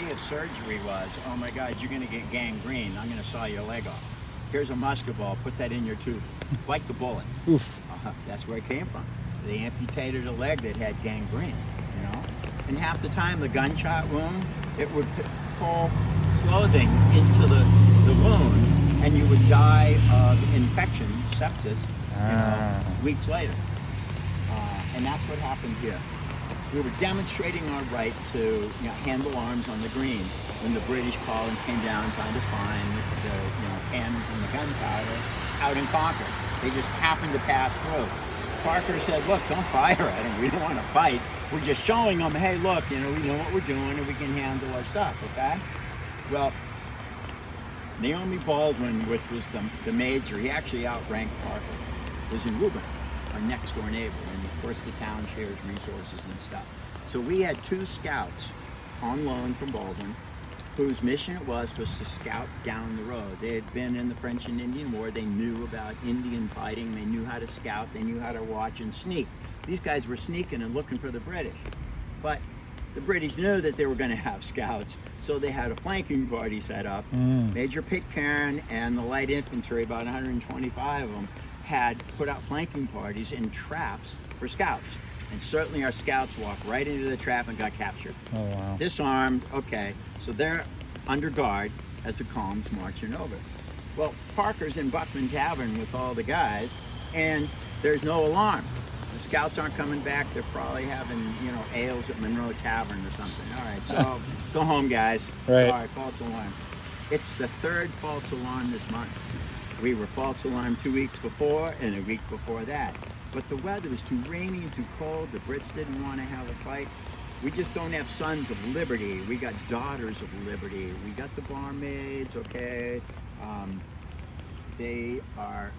idea of surgery was, oh my God, you're going to get gangrene. I'm going to saw your leg off. Here's a musket ball. Put that in your tooth. Bite the bullet. Oof. That's where it came from. They amputated a leg that had gangrene, you know. And half the time, the gunshot wound, it would pull clothing into the wound, and you would die of infection, sepsis, weeks later. And that's what happened here. We were demonstrating our right to handle arms on the green when the British Colonial came down trying to find the cannons and the gunpowder out in Concord. They just happened to pass through. Parker said, look, don't fire at them. We don't want to fight. We're just showing them, hey, look, we know what we're doing and we can handle our stuff, okay? Well, Naomi Baldwin, which was the major, he actually outranked Parker, was in Reuben, our next door neighbor. And of course the town shares resources and stuff. So we had 2 scouts on loan from Baldwin, whose mission it was to scout down the road. They had been in the French and Indian War. They knew about Indian fighting. They knew how to scout. They knew how to watch and sneak. These guys were sneaking and looking for the British. But the British knew that they were going to have scouts, so they had a flanking party set up. Major Pitcairn and the light infantry, about 125 of them, had put out flanking parties in traps for scouts. And certainly our scouts walked right into the trap and got captured. Oh, wow. Disarmed, okay. So they're under guard as the column's marching over. Well, Parker's in Buckman Tavern with all the guys, and there's no alarm. The scouts aren't coming back. They're probably having, ales at Monroe Tavern or something. All right, so go home, guys. Right. Sorry, false alarm. It's the 3rd false alarm this month. We were false alarm 2 weeks before and a week before that. But the weather was too rainy and too cold. The Brits didn't want to have a fight. We just don't have sons of liberty. We got daughters of liberty. We got the barmaids, okay? They are,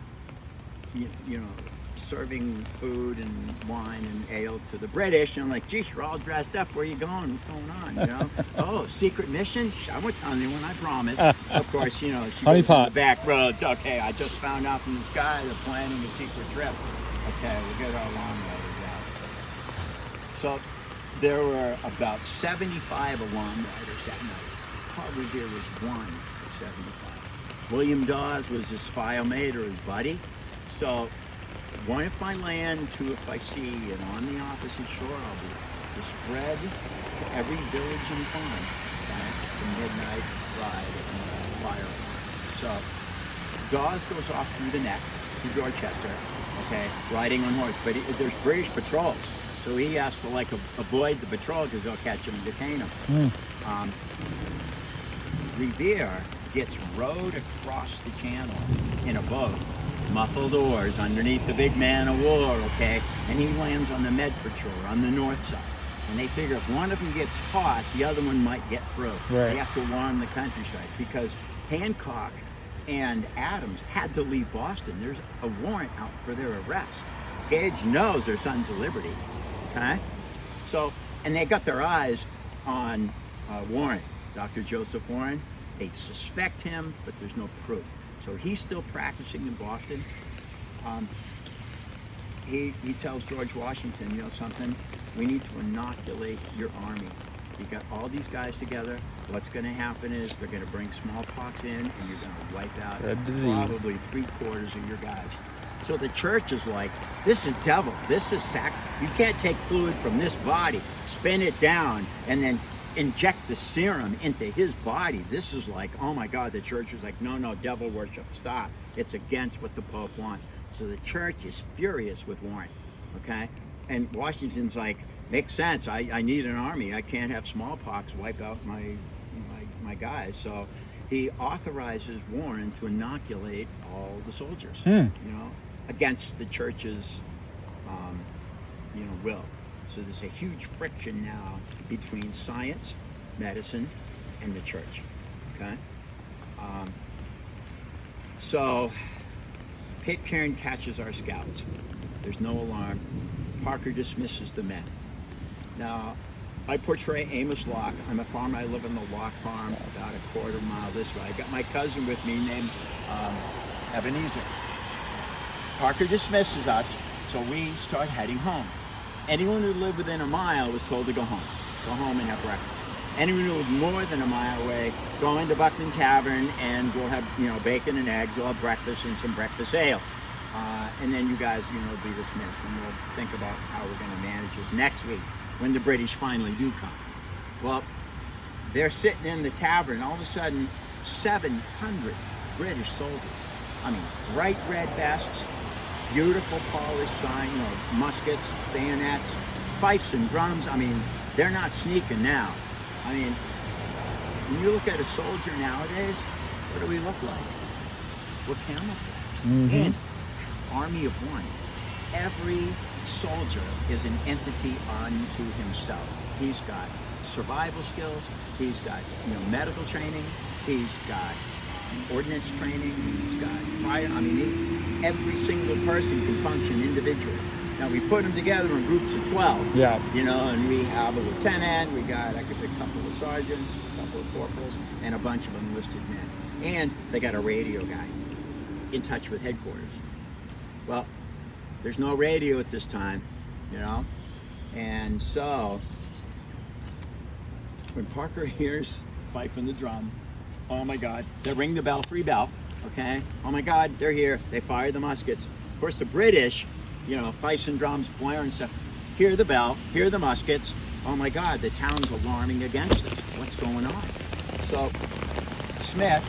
serving food and wine and ale to the British. And I'm like, geez, you're all dressed up. Where are you going? What's going on, Oh, secret mission? I won't tell anyone, I promise. Of course, she goes in the back road. Okay, I just found out from this guy they're planning a secret trip. Okay, we'll get our long riders out. So there were about 75 alarm riders that night. Probably there was one of 75. William Dawes was his file mate or his buddy. So 1 if by land, 2 if by sea, and on the opposite shore I'll be to spread to every village and farm, the midnight ride and fire. So Dawes goes off through the neck to Dorchester, okay, riding on horse, but there's British patrols, so he has to avoid the patrol because they'll catch him and detain him. Revere gets rowed across the channel in a boat, muffled oars underneath the big man of war, okay, and he lands on the Medford shore on the north side. And they figure if one of them gets caught, the other one might get through. Right. They have to warn the countryside because Hancock and Adams had to leave Boston. There's a warrant out for their arrest. Gage knows they're Sons of Liberty, okay? So, and they got their eyes on Warren, Dr. Joseph Warren. They suspect him, but there's no proof. So he's still practicing in Boston. He tells George Washington, something, we need to inoculate your army. You got all these guys together. What's going to happen is they're going to bring smallpox in, and you're going to wipe out probably 3/4 of your guys. So the church is like, this is devil. This is sac. You can't take fluid from this body, spin it down, and then inject the serum into his body. This is like, oh my God, the church is like, no, devil worship, stop. It's against what the Pope wants. So the church is furious with Warren, okay? And Washington's like, makes sense, I need an army. I can't have smallpox wipe out my guys. So he authorizes Warren to inoculate all the soldiers, against the church's, will. So there's a huge friction now between science, medicine, and the church, okay? So Pitcairn catches our scouts. There's no alarm. Parker dismisses the men. Now, I portray Amos Locke. I'm a farmer. I live on the Locke farm about a quarter mile this way. I got my cousin with me named Ebenezer. Parker dismisses us, so we start heading home. Anyone who lived within a mile was told to go home. Go home and have breakfast. Anyone who lives more than a mile away, go into Buckman Tavern and we'll have, bacon and eggs. We'll have breakfast and some breakfast ale. And then you guys, will be dismissed. And we'll think about how we're going to manage this next week when the British finally do come. Well, they're sitting in the tavern. All of a sudden, 700 British soldiers. I mean, bright red vests, beautiful polished sign, muskets, bayonets, fifes and drums. I mean, they're not sneaking now. I mean, when you look at a soldier nowadays, what do we look like? We're camouflaged. And army of one. Every soldier is an entity unto himself. He's got survival skills. He's got, medical training. He's got ordnance training. He's got fire. I mean, every single person can function individually. Now we put them together in groups of 12. Yeah. And we have a lieutenant. We got a couple of sergeants, a couple of corporals, and a bunch of enlisted men. And they got a radio guy in touch with headquarters. Well, there's no radio at this time, and so when Parker hears fife and the drum, oh my God, they ring the belfry bell, okay? Oh my God, they're here. They fire the muskets. Of course, the British, fifes and drums, blare and stuff, hear the bell, hear the muskets. Oh my God, the town's alarming against us. What's going on? So Smith,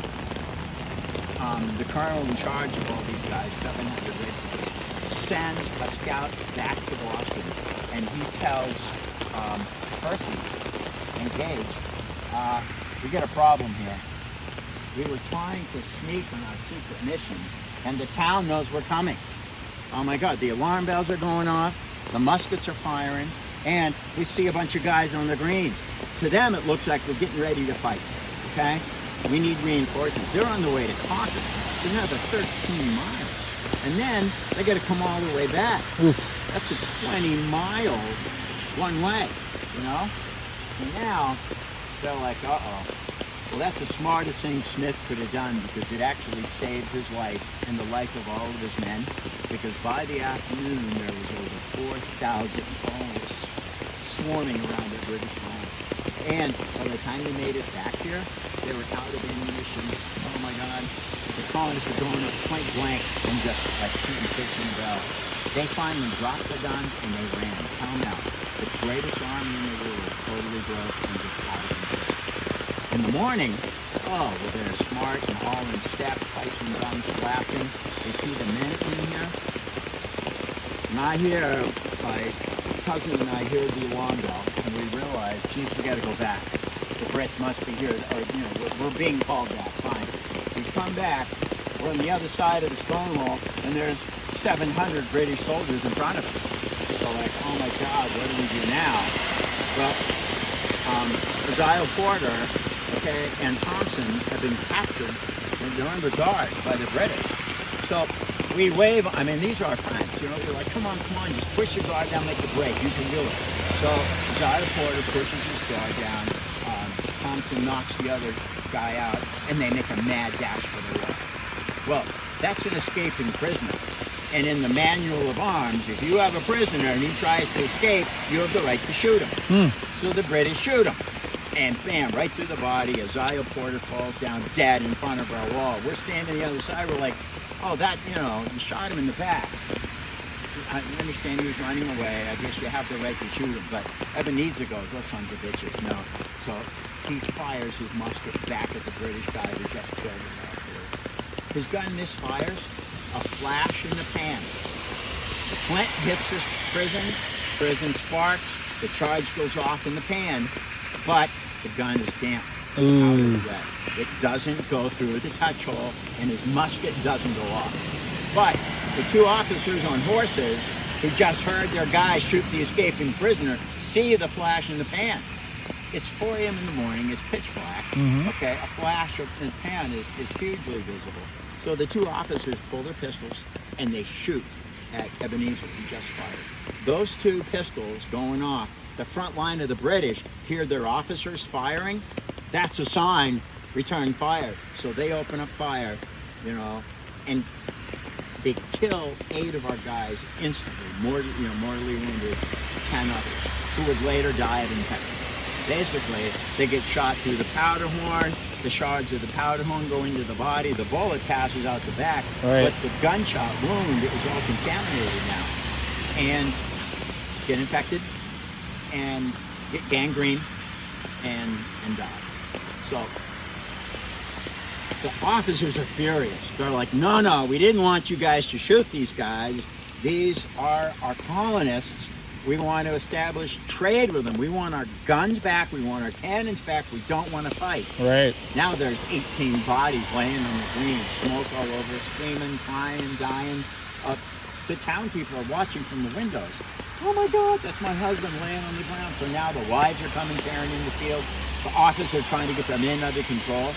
the colonel in charge of all these guys, 700 regulars, sends a scout back to Boston, and he tells Percy and Gage, we got a problem here. We were trying to sneak on our secret mission, and the town knows we're coming. Oh my God, the alarm bells are going off, the muskets are firing, and we see a bunch of guys on the green. To them, it looks like we're getting ready to fight, okay? We need reinforcements. They're on the way to Concord. It's another 13 miles. And then they got to come all the way back. Oof. That's a 20-mile one way, And now they're like, uh-oh. Well, that's the smartest thing Smith could have done, because it actually saved his life and the life of all of his men. Because by the afternoon, there was over 4,000 colonists swarming around the British home. And by the time they made it back here, they were out of ammunition. Oh my God. The colonists were going up point blank and just like shooting fish in the bell. They finally dropped the gun and they ran. Tell them out. The greatest army in the world totally broke and just out of control. In the morning, they're smart and all in step, pipes and drums laughing. They see the Minuteman here. And I hear, my cousin and I hear the alarm bell, and we realize, geez, we got to go back. The Brits must be here, or we're being called back. Fine. We come back. We're on the other side of the stone wall, and there's 700 British soldiers in front of us. So like, oh my God, what do we do now? Well, Isaiah Porter, and Thompson have been captured, and they're under guard by the British. So we wave. I mean, these are our friends. We're like, come on, just push your guard down, make a break. You can do it. So Isaiah Porter pushes his guard down. Thompson knocks the other guy out, and they make a mad dash for the wall. Well, that's an escaping prisoner. And in the manual of arms, if you have a prisoner and he tries to escape, you have the right to shoot him. So the British shoot him. And bam, right through the body, Isaiah Porter falls down dead in front of our wall. We're standing on the other side, we're like, oh, that, you shot him in the back. I understand he was running away. I guess you have the right to shoot him. But Ebenezer goes, those sons of bitches, no. So he fires his musket back at the British guy who just killed him afterwards. His gun misfires, a flash in the pan. The flint hits this prison sparks, the charge goes off in the pan, but the gun is damp. It doesn't go through the touch hole, and his musket doesn't go off. But the two officers on horses who just heard their guy shoot the escaping prisoner see the flash in the pan. It's 4 a.m. in the morning, it's pitch black, okay? A flash in the pan is hugely visible. So the two officers pull their pistols and they shoot at Ebenezer, who just fired. Those two pistols going off, the front line of the British hear their officers firing. That's a sign, return fire. So they open up fire, and they kill 8 of our guys instantly, mortally wounded 10 others, who would later die of infection. Basically, they get shot through the powder horn. The shards of the powder horn go into the body. The bullet passes out the back, but the gunshot wound is all contaminated now, and get infected and get gangrene and die. So the officers are furious. They're like, no, we didn't want you guys to shoot these guys. These are our colonists. We want to establish trade with them. We want our guns back. We want our cannons back. We don't want to fight. Right. Now there's 18 bodies laying on the green, smoke all over, screaming, crying, dying. The town people are watching from the windows. Oh my God, that's my husband laying on the ground. So now the wives are coming tearing in the field. The officers are trying to get the men under control.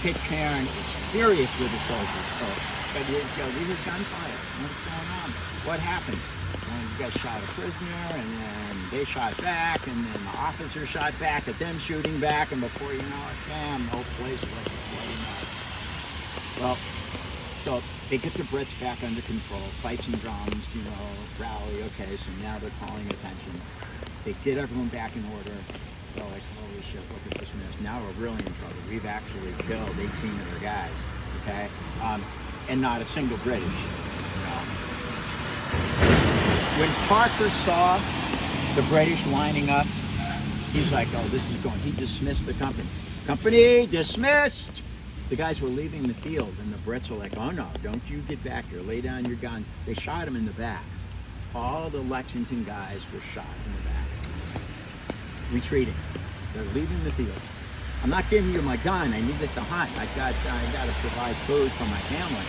Kit Karen is furious with the soldiers. But we heard gunfire. What's going on? What happened? And you guys shot a prisoner, and then they shot back, and then the officer shot back at them shooting back, and before you know it, bam, the whole place was bloody mess. Well, so they get the Brits back under control, fifes and drums, rally, okay, so now they're calling attention. They get everyone back in order. They're like, holy shit, look at this mess. Now we're really in trouble. We've actually killed 18 of their guys, okay? And not a single British, When Parker saw the British lining up, he's like, oh, this is going. He dismissed the company. Company dismissed! The guys were leaving the field, and the Brits are like, oh no, don't you get back here. Lay down your gun. They shot him in the back. All the Lexington guys were shot in the back. Retreating. They're leaving the field. I'm not giving you my gun. I need it to hunt. I got to provide food for my family.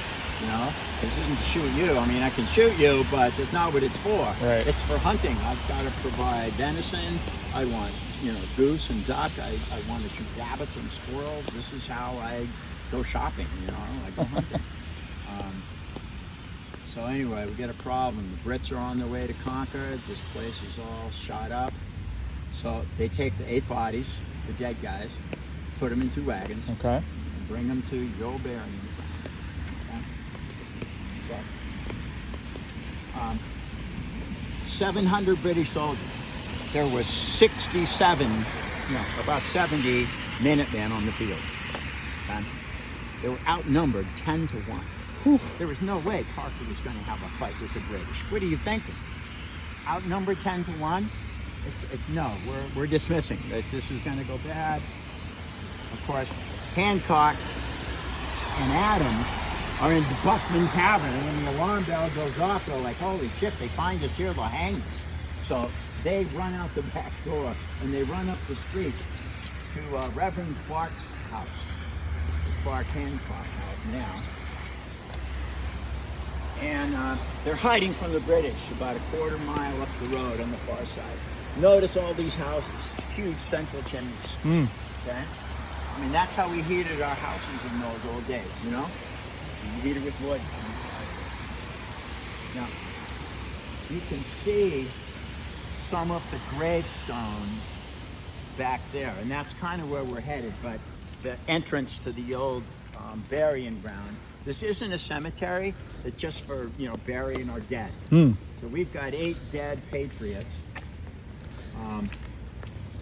This isn't to shoot you. I mean, I can shoot you, but that's not what it's for. Right. It's for hunting. I've got to provide venison. I want, goose and duck. I want to shoot rabbits and squirrels. This is how I go shopping, I go hunting. So anyway, we get a problem. The Brits are on their way to Concord. This place is all shot up. So they take the 8 bodies, the dead guys, put them in 2 wagons, okay, and bring them to Joe Berry. 700 British soldiers. There was 67, about 70 Minutemen on the field. Okay? They were outnumbered 10 to 1. Whew. There was no way Parker was going to have a fight with the British. What are you thinking? Outnumbered 10 to 1? It's no. We're dismissing. This is going to go bad. Of course, Hancock and Adams are in the Buckman Tavern, and when the alarm bell goes off, they're like, holy shit, they find us here, they'll hang us. So they run out the back door, and they run up the street to Reverend Clark's house, the Clark Hancock house now. And they're hiding from the British about a quarter mile up the road on the far side. Notice all these houses, huge central chimneys, okay? I mean, that's how we heated our houses in those old days, You heat it with wood. Now, you can see some of the gravestones back there, and that's kind of where we're headed, but the entrance to the old burying ground. This isn't a cemetery, it's just for, burying our dead. So we've got 8 dead patriots.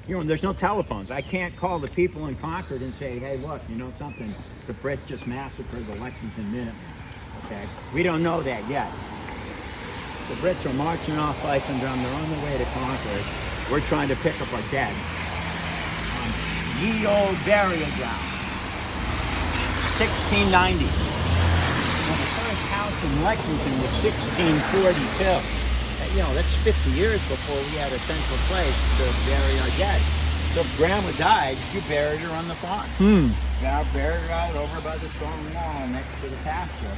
There's no telephones. I can't call the people in Concord and say, hey, look, something, the Brits just massacred the Lexington Minutemen, okay? We don't know that yet. The Brits are marching off fife and drum. They're on their way to Concord. We're trying to pick up our dead. Ye old burial ground, 1690. When the first house in Lexington was 1642. That's 50 years before we had a central place to bury our dead. So if Grandma died, you buried her on the farm. Yeah, buried her out over by the stone wall next to the pasture,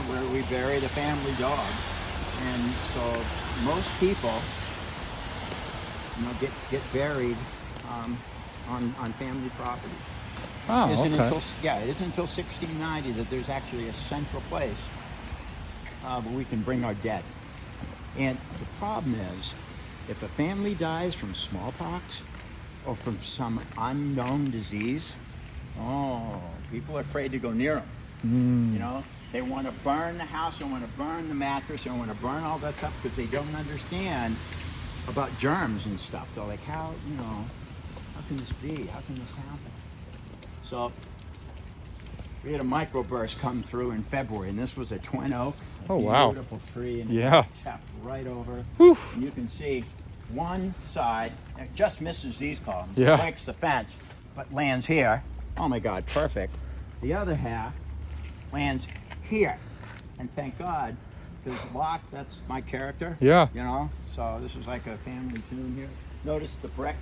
where we bury the family dog. And so most people, get buried on family property. Oh, it isn't okay. it isn't until 1690 that there's actually a central place where we can bring our dead. And the problem is, if a family dies from smallpox or from some unknown disease, people are afraid to go near them. They want to burn the house, they want to burn the mattress, they want to burn all that stuff because they don't understand about germs and stuff. They're like, how can this be? How can this happen? So we had a microburst come through in February, and this was a twin oak. Oh, wow. Beautiful tree, and Yeah. it tapped right over. Whew. And you can see one side, it just misses these columns. Yeah. It breaks the fence, but lands here. Oh my God, perfect. The other half lands here. And thank God, because Locke, that's my character. Yeah. You know, so this is like a family tune here. Notice the brick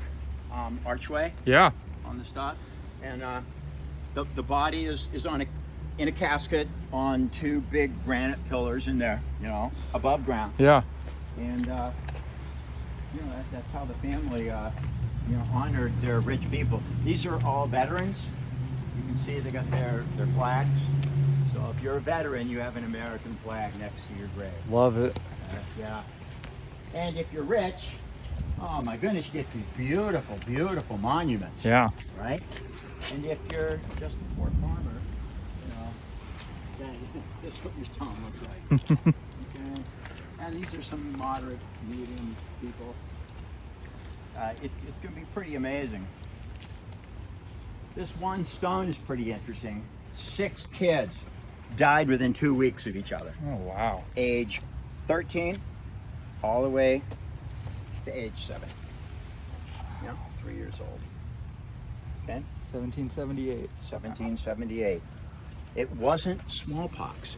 archway Yeah. on the stop. And the body is in a casket on two big granite pillars in there, you know, above ground. Yeah. And you know, that's how the family honored their rich people. These are all veterans. You can see they got their flags. So if you're a veteran, you have an American flag next to your grave. Love it. Yeah. And if you're rich, oh my goodness, you get these beautiful, beautiful monuments. Yeah. Right? And if you're just a poor farmer, you know, then this is what your town looks like. Okay? And these are some moderate, medium people. It's going to be pretty amazing. This one stone is pretty interesting. 6 kids died within 2 weeks of each other. Oh, wow. Age 13 all the way to age 7. You know, 3 years old. Okay? 1778. 1778. It wasn't smallpox.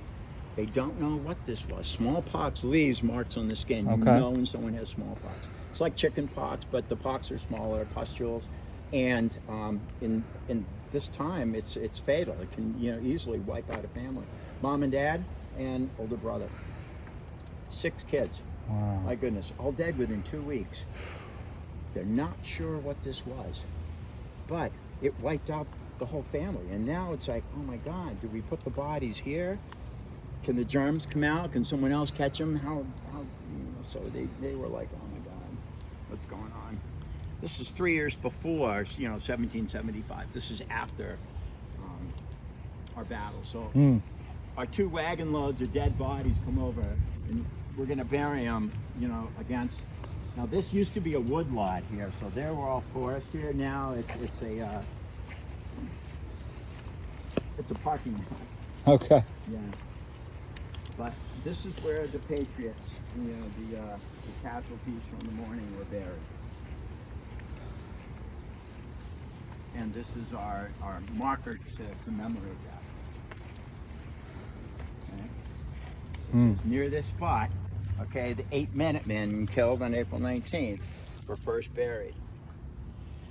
They don't know what this was. Smallpox leaves marks on the skin. Okay. You know when someone has smallpox. It's like chicken pox, but the pox are smaller, pustules, and in this time it's fatal. It can easily wipe out a family. Mom and dad and older brother. 6 kids. Wow. My goodness, all dead within 2 weeks. They're not sure what this was, but it wiped out the whole family. And now it's like, oh my God, do we put the bodies here? Can the germs come out? Can someone else catch them? How so they were like, oh my God, what's going on? This is 3 years before, 1775. This is after our battle. So our 2 wagon loads of dead bodies come over, and we're gonna bury them, against. Now this used to be a wood lot here, so there were all forest here. Now it's a parking lot. Okay. Yeah. But this is where the Patriots, the casualties from the morning were buried. And this is our marker to commemorate that. Okay. This is near this spot, okay, the 8 Minutemen killed on April 19th were first buried.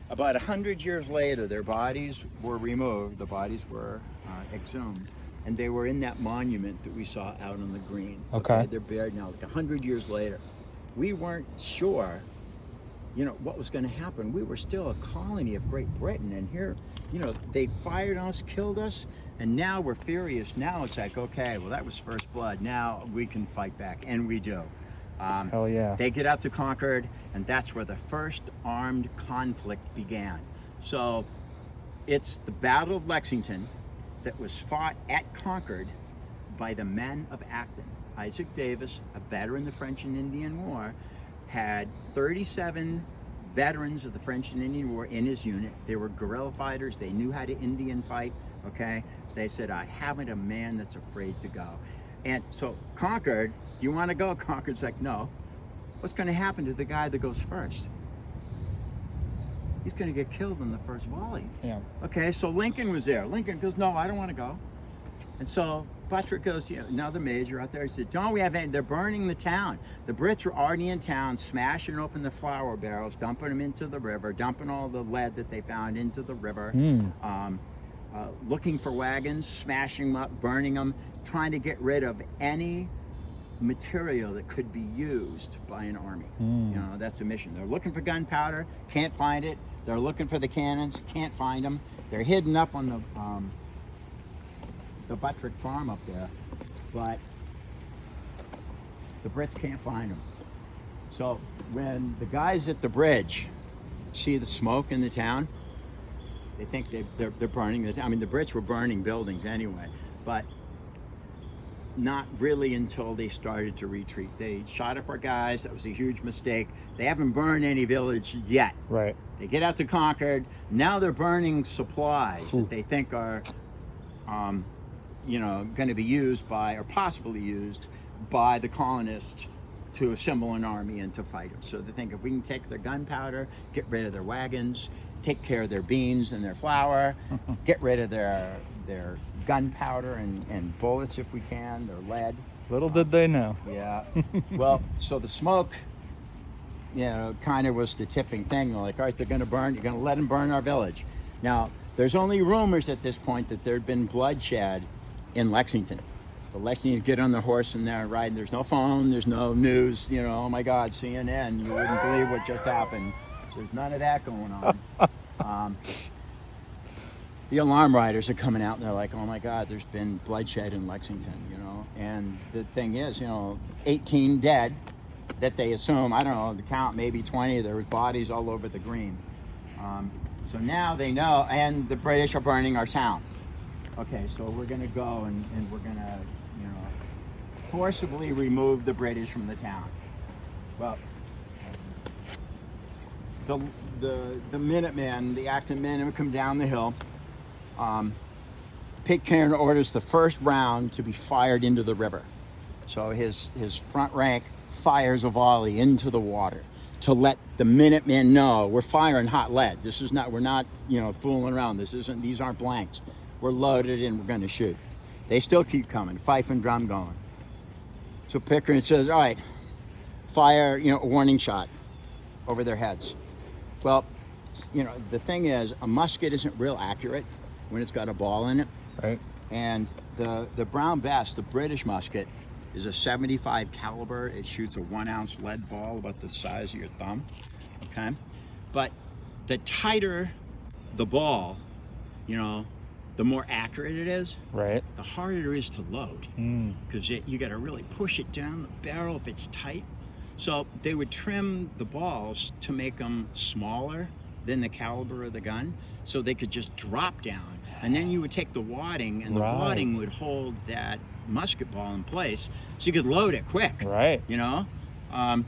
About 100 years later, their bodies were removed, the bodies were exhumed, and they were in that monument that we saw out on the green. Okay. They're buried now, like 100 years later. We weren't sure, what was going to happen. We were still a colony of Great Britain, and here, they fired on us, killed us, and now we're furious. Now it's like, okay, well, that was first blood. Now we can fight back, and we do. Hell yeah. They get out to Concord, and that's where the first armed conflict began. So it's the Battle of Lexington that was fought at Concord by the men of Acton. Isaac Davis, a veteran of the French and Indian War, had 37 veterans of the French and Indian War in his unit. They were guerrilla fighters. They knew how to Indian fight, okay? They said, I haven't a man that's afraid to go. And so Concord, do you want to go? Concord's like, no. What's going to happen to the guy that goes first? He's going to get killed in the first volley. Yeah. Okay, so Lincoln was there. Lincoln goes, no, I don't want to go. And so Buttrick goes, another major out there, he said, don't we have any? They're burning the town. The Brits were already in town, smashing open the flour barrels, dumping them into the river, dumping all the lead that they found into the river, looking for wagons, smashing them up, burning them, trying to get rid of any material that could be used by an army. That's the mission. They're looking for gunpowder, can't find it. They're looking for the cannons, can't find them. They're hidden up on the Buttrick farm up there, but the Brits can't find them. So when the guys at the bridge see the smoke in the town, they think they're burning this. I mean, the Brits were burning buildings anyway, but not really until they started to retreat. They shot up our guys. That was a huge mistake. They haven't burned any village yet. Right. They get out to Concord. Now they're burning supplies that they think are, going to be used by, or possibly used by, the colonists to assemble an army and to fight them. So they think if we can take their gunpowder, get rid of their wagons, take care of their beans and their flour, get rid of their gunpowder and bullets if we can, their lead. Little did they know. Yeah. Well, so the smoke, kind of was the tipping thing. They're like, all right, they're going to burn. You're going to let them burn our village. Now, there's only rumors at this point that there'd been bloodshed in Lexington. The Lexingtons get on their horse and they're riding. There's no phone. There's no news. Oh my God, CNN. You wouldn't believe what just happened. There's none of that going on. The alarm riders are coming out and they're like, oh my God, there's been bloodshed in Lexington, And the thing is, 18 dead that they assume, I don't know, the count, maybe 20, there was bodies all over the green. So now they know, and the British are burning our town. Okay, so we're gonna go and we're gonna, forcibly remove the British from the town. Well, the Minutemen, the active men, would come down the hill. Pitcairn orders the first round to be fired into the river. So his front rank fires a volley into the water to let the Minutemen know we're firing hot lead. We're not fooling around. These aren't blanks. We're loaded and we're going to shoot. They still keep coming, fife and drum going. So Pitcairn says, all right, fire, a warning shot over their heads. Well, the thing is, a musket isn't real accurate when it's got a ball in it. Right. And the Brown Bess, the British musket, is a 75 caliber. It shoots a 1 ounce lead ball about the size of your thumb. Okay. But the tighter the ball, the more accurate it is. Right. The harder it is to load. Because you got to really push it down the barrel if it's tight. So they would trim the balls to make them smaller than the caliber of the gun, so they could just drop down. And then you would take the wadding, and the wadding would hold that musket ball in place, so you could load it quick. Right. The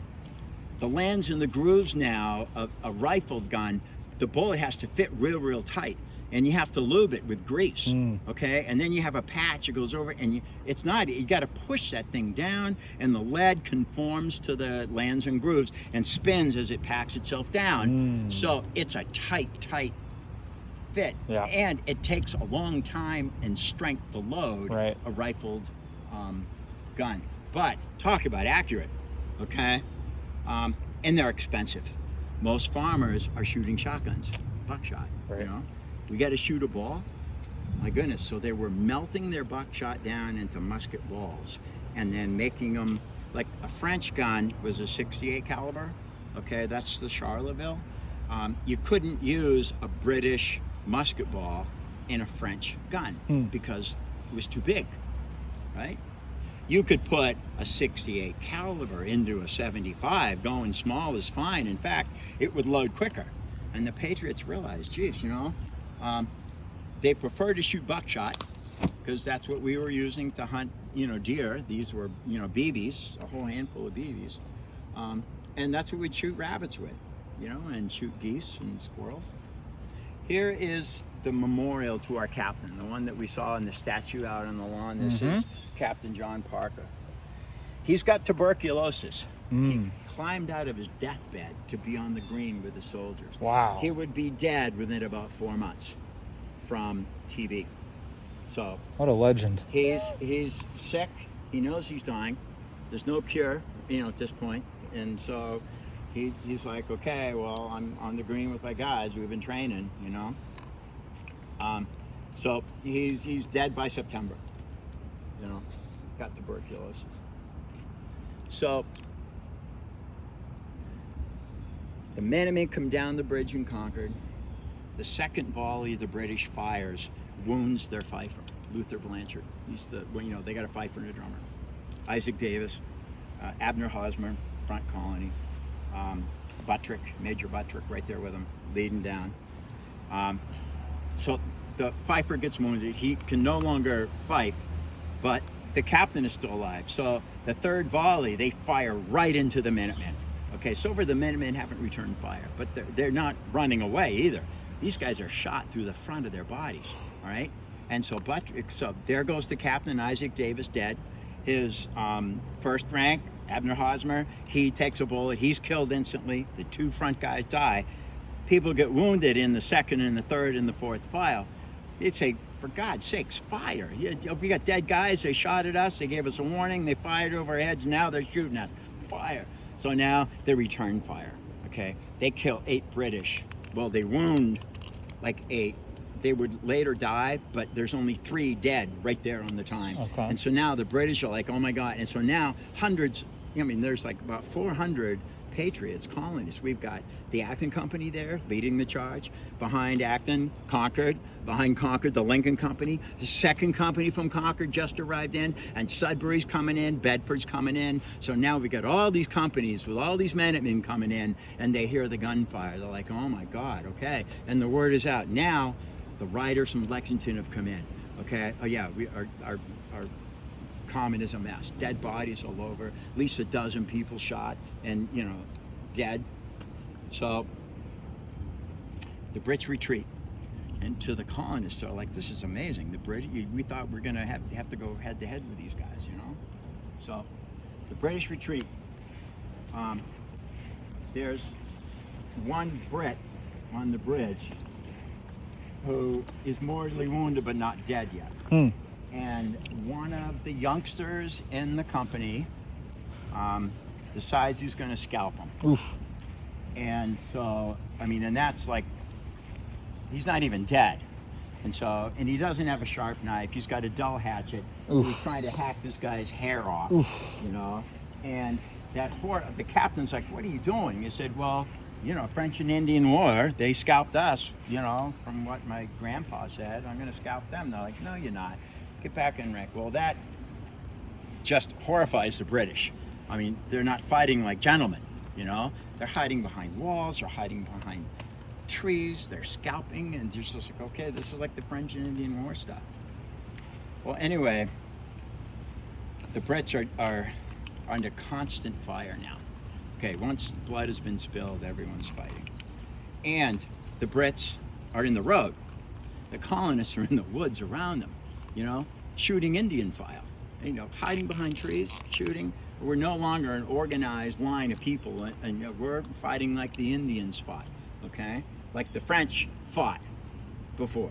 lands and the grooves now of a rifled gun, the bullet has to fit real tight, and you have to lube it with grease. Okay, and then you have a patch that goes over, and you got to push that thing down, and the lead conforms to the lands and grooves and spins as it packs itself down. So it's a tight fit. Yeah. And it takes a long time and strength to load a rifled gun. But talk about accurate, okay? And they're expensive. Most farmers are shooting shotguns, buckshot. Right. We got to shoot a ball. My goodness, so they were melting their buckshot down into musket balls and then making them, like a French gun was a 68 caliber. Okay, that's the Charleville. You couldn't use a British musket ball in a French gun because it was too big, right? You could put a 68 caliber into a 75. Going small is fine. In fact, it would load quicker. And the Patriots realized, geez, they prefer to shoot buckshot because that's what we were using to hunt, deer. These were, BBs, a whole handful of BBs. And that's what we'd shoot rabbits with, and shoot geese and squirrels. Here is the memorial to our captain, the one that we saw in the statue out on the lawn. This is Captain John Parker. He's got tuberculosis. He climbed out of his deathbed to be on the green with the soldiers. Wow. He would be dead within about 4 months from TB. So what a legend. He's sick. He knows he's dying. There's no cure, at this point. And so he's like, okay, well, I'm on the green with my guys. We've been training, So he's dead by September. Got tuberculosis. So the Minutemen come down the bridge in Concord. The second volley the British fires wounds their fifer, Luther Blanchard. He's they got a fifer and a drummer. Isaac Davis, Abner Hosmer, front colony. Buttrick, Major Buttrick right there with him, leading down. So the fifer gets wounded. He can no longer fife, but the captain is still alive. So the third volley, they fire right into the Minutemen. Okay, so far the Minutemen haven't returned fire, but they're not running away either. These guys are shot through the front of their bodies, all right? And so there goes the captain, Isaac Davis, dead. His first rank, Abner Hosmer, he takes a bullet. He's killed instantly. The two front guys die. People get wounded in the second and the third and the fourth file. They'd say, for God's sakes, fire. We got dead guys. They shot at us. They gave us a warning. They fired over our heads. Now they're shooting us. Fire. So now they return fire, okay? They kill 8 British. Well, they wound like 8. They would later die, but there's only 3 dead right there on the time. Okay. And so now the British are like, oh my God. And so now hundreds, I mean, there's like about 400 patriots, colonists. We've got the Acton Company there leading the charge. Behind Acton, Concord. Behind Concord, the Lincoln Company. The second company from Concord just arrived in, and Sudbury's coming in, Bedford's coming in. So now we got all these companies with all these Minutemen coming in, and they hear the gunfire. They're like, oh my God, okay. And the word is out. Now, the riders from Lexington have come in, okay? Oh yeah, our common is a mess. Dead bodies all over, at least a dozen people shot and, you know, dead. So the Brits retreat. And to the colonists, they're like, this is amazing. The British, we thought we're gonna have to go head to head with these guys, you know? So the British retreat. There's one Brit on the bridge who is mortally wounded but not dead yet. And one of the youngsters in the company decides he's going to scalp him. Oof. And so, I mean, and that's like, he's not even dead. And so, and he doesn't have a sharp knife. He's got a dull hatchet. Oof. He's trying to hack this guy's hair off, Oof. you know. And the captain's like, what are you doing? He said, well, you know, French and Indian War, they scalped us, you know, from what my grandpa said. I'm going to scalp them. They're like, no, you're not. Get back in rank. Well, that just horrifies the British. I mean, they're not fighting like gentlemen, you know? They're hiding behind walls, they're hiding behind trees, they're scalping, and they're just like, okay, this is like the French and Indian War stuff. Well, anyway, the Brits are under constant fire now. Okay, once blood has been spilled, everyone's fighting. And the Brits are in the road. The colonists are in the woods around them, you know, shooting Indian file, you know, hiding behind trees, shooting. We're no longer an organized line of people, and you know, we're fighting like the Indians fought, okay? Like the French fought before.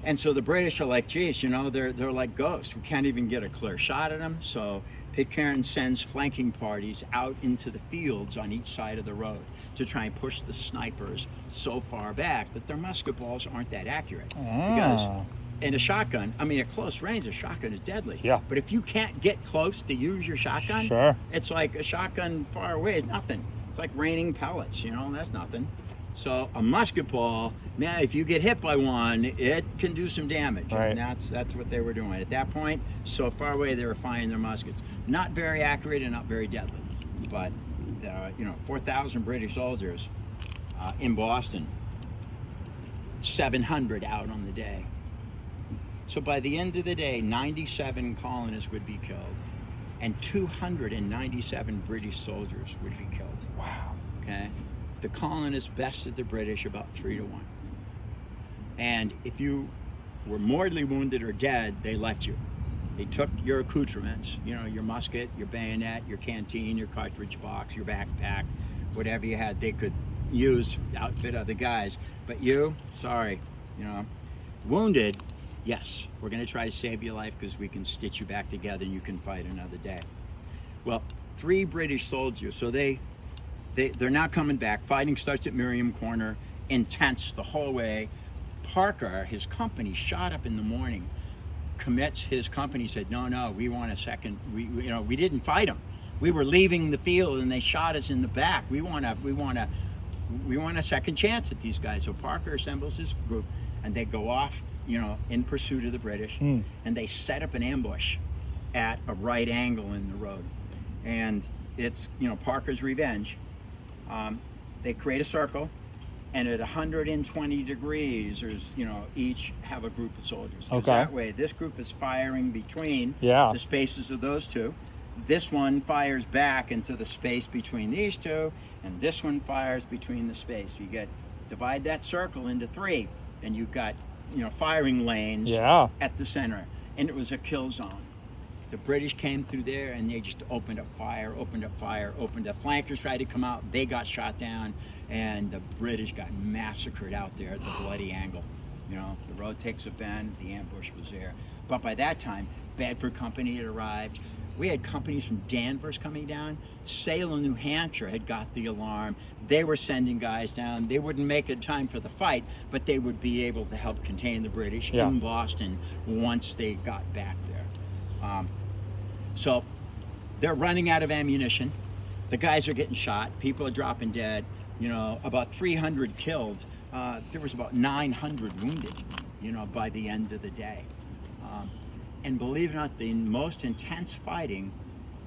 And so the British are like, geez, you know, they're like ghosts. We can't even get a clear shot at them. So Pitcairn sends flanking parties out into the fields on each side of the road to try and push the snipers so far back that their musket balls aren't that accurate. Because in a shotgun, I mean, at close range, a shotgun is deadly. Yeah. But if you can't get close to use your shotgun, sure, it's like a shotgun far away is nothing. It's like raining pellets, you know, that's nothing. So a musket ball, man, if you get hit by one, it can do some damage. Right. And that's what they were doing. At that point, so far away, they were firing their muskets. Not very accurate and not very deadly. But, you know, 4,000 British soldiers in Boston, 700 out on the day. So by the end of the day, 97 colonists would be killed, and 297 British soldiers would be killed. Wow. Okay? The colonists bested the British about 3-1. And if you were mortally wounded or dead, they left you. They took your accoutrements, you know, your musket, your bayonet, your canteen, your cartridge box, your backpack, whatever you had, they could use to outfit other guys. But you, sorry, you know, wounded, yes, we're going to try to save your life because we can stitch you back together and you can fight another day. Well, 3 British soldiers, so they're not coming back. Fighting starts at Miriam Corner, intense the whole way. Parker, his company, shot up in the morning, commits his company, said, no, we want a second, we didn't fight them. We were leaving the field and they shot us in the back. We want a second chance at these guys. So Parker assembles his group and they go off, you know, in pursuit of the British, and they set up an ambush at a right angle in the road. And it's, you know, Parker's revenge. They create a circle, and at 120 degrees, there's, each have a group of soldiers. 'Cause Okay. that way, this group is firing between Yeah. the spaces of those two. This one fires back into the space between these two, and this one fires between the space. You divide that circle into 3, and you've got, firing lanes Yeah. at the center, and it was a kill zone. The British came through there and they just opened up fire. Flankers tried to come out, they got shot down, and the British got massacred out there at the bloody angle. The road takes a bend, the ambush was there. But by that time, Bedford Company had arrived. We had companies from Danvers coming down. Salem, New Hampshire had got the alarm. They were sending guys down. They wouldn't make it time for the fight, but they would be able to help contain the British in Boston once they got back there. So they're running out of ammunition. The guys are getting shot. People are dropping dead. About 300 killed. There was about 900 wounded, by the end of the day. And believe it or not, the most intense fighting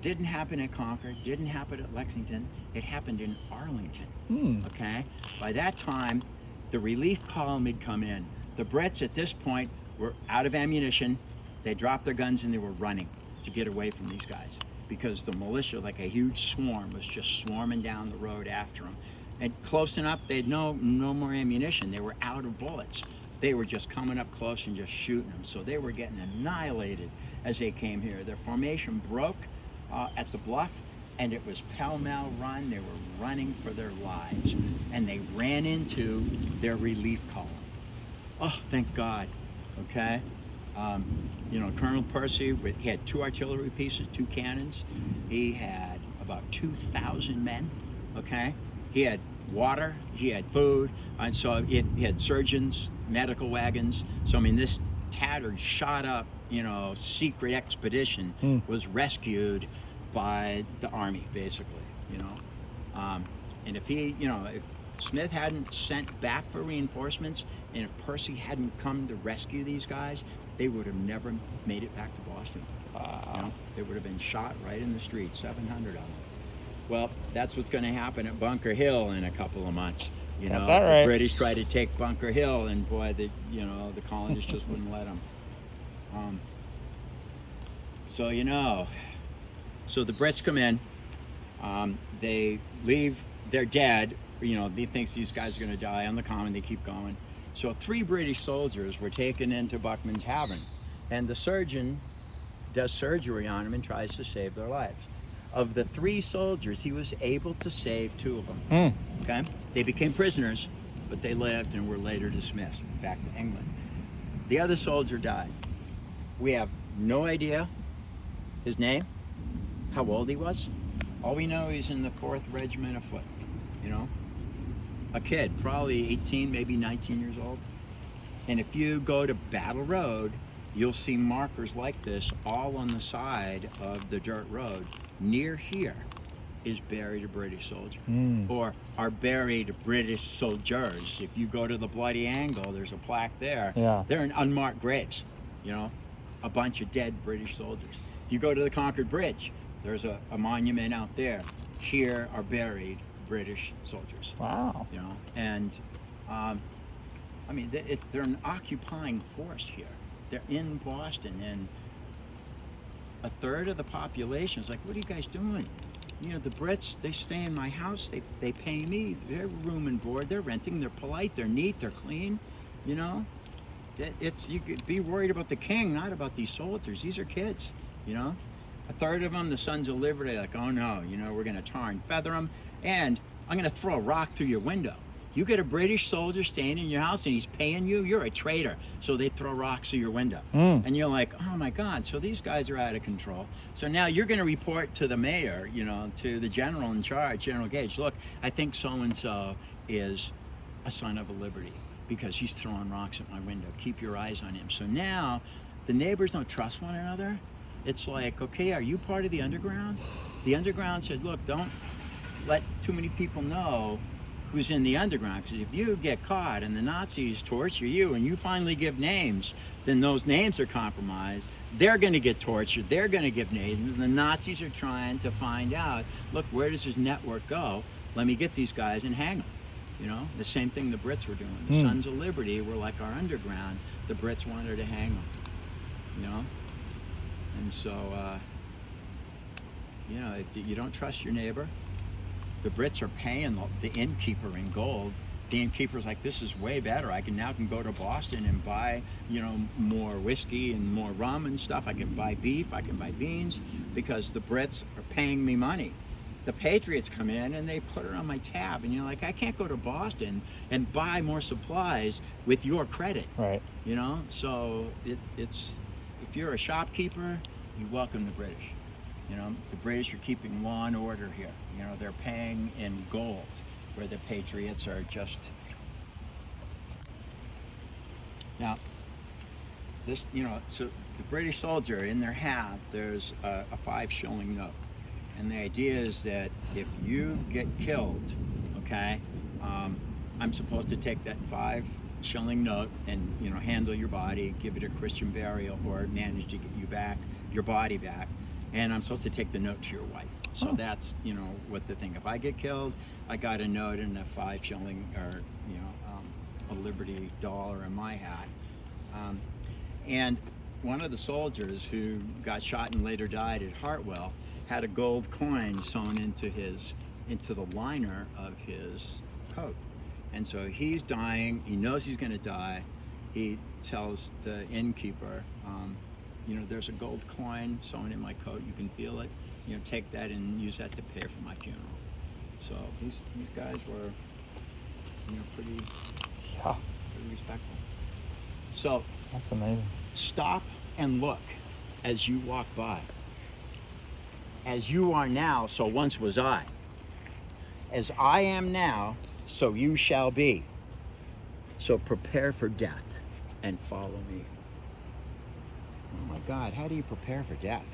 didn't happen at Concord, didn't happen at Lexington. It happened in Arlington. Okay? By that time, the relief column had come in. The Brits at this point were out of ammunition. They dropped their guns and they were running to get away from these guys because the militia, like a huge swarm, was just swarming down the road after them. And close enough, they had no more ammunition. They were out of bullets. They were just coming up close and just shooting them. So they were getting annihilated as they came here. Their formation broke at the bluff, and it was pell-mell run. They were running for their lives, and they ran into their relief column. Oh, thank God. Okay? Colonel Percy, he had 2 artillery pieces, 2 cannons. He had about 2,000 men, okay? He had water, he had food, and so he had surgeons, medical wagons. So, this tattered, shot up, secret expedition was rescued by the army, basically, And if if Smith hadn't sent back for reinforcements, and if Percy hadn't come to rescue these guys, they would have never made it back to Boston. They would have been shot right in the street, 700 of them. Well, that's what's going to happen at Bunker Hill in a couple of months. The British tried to take Bunker Hill, and boy, the colonists just wouldn't let them. So the Brits come in. They leave. They're dead. He thinks these guys are going to die on the common. They keep going. So 3 British soldiers were taken into Buckman Tavern, and the surgeon does surgery on them and tries to save their lives. Of the 3 soldiers, he was able to save 2 of them. Okay? They became prisoners, but they lived and were later dismissed back to England. The other soldier died. We have no idea his name, how old he was. All we know, he's in the 4th Regiment of Foot, a kid, probably 18, maybe 19 years old. And if you go to Battle Road, you'll see markers like this all on the side of the dirt road. Near here is buried a British soldier, or are buried British soldiers. If you go to the bloody angle, there's a plaque there. Yeah. They're in unmarked graves, a bunch of dead British soldiers. If you go to the Concord Bridge, there's a monument out there. Here are buried British soldiers. Wow. And they're an occupying force here. They're in Boston, and a third of the population is like, what are you guys doing? The Brits, they stay in my house, they pay me, they're room and board, they're renting, they're polite, they're neat, they're clean, you could be worried about the king, not about these soldiers. These are kids, A third of them, the Sons of Liberty, like, oh no, we're gonna tar and feather them, and I'm gonna throw a rock through your window. You get a British soldier staying in your house and he's paying you, you're a traitor. So they throw rocks through your window. And you're like, oh my God, so these guys are out of control. So now you're gonna report to the mayor, to the general in charge, General Gage, look, I think so-and-so is a son of a liberty because he's throwing rocks at my window. Keep your eyes on him. So now the neighbors don't trust one another. It's like, okay, are you part of the underground? The underground said, look, don't let too many people know who's in the underground, because if you get caught and the Nazis torture you and you finally give names, then those names are compromised. They're going to get tortured. They're going to give names. And the Nazis are trying to find out, look, where does his network go? Let me get these guys and hang them. You know, the same thing the Brits were doing. The Sons of Liberty were like our underground. The Brits wanted to hang them, you know? And so, you know, you don't trust your neighbor. The Brits are paying the innkeeper in gold. The innkeeper's like, this is way better. I can go to Boston and buy, you know, more whiskey and more rum and stuff. I can buy beef, I can buy beans, because the Brits are paying me money. The Patriots come in and they put it on my tab, and you're like, I can't go to Boston and buy more supplies with your credit. Right. You know, so it's, if you're a shopkeeper, you welcome the British. You know, the British are keeping law and order here. You know, they're paying in gold, where the Patriots are just. Now, this, you know, so the British soldier, in their hat, there's a 5-shilling note. And the idea is that if you get killed, okay, I'm supposed to take that 5-shilling note and, you know, handle your body, give it a Christian burial, or manage to get your body back. And I'm supposed to take the note to your wife. So that's, you know, what the thing. If I get killed, I got a note and a 5-shilling, or, you know, a Liberty dollar in my hat. And one of the soldiers who got shot and later died at Hartwell had a gold coin sewn into the liner of his coat. And so he's dying. He knows he's going to die. He tells the innkeeper, you know, there's a gold coin sewn in my coat. You can feel it. You know, take that and use that to pay for my funeral. So these guys were, you know, pretty respectful. So That's amazing. stop and look as you walk by. As you are now, so once was I. As I am now, so you shall be. So prepare for death and follow me. Oh my God, how do you prepare for death?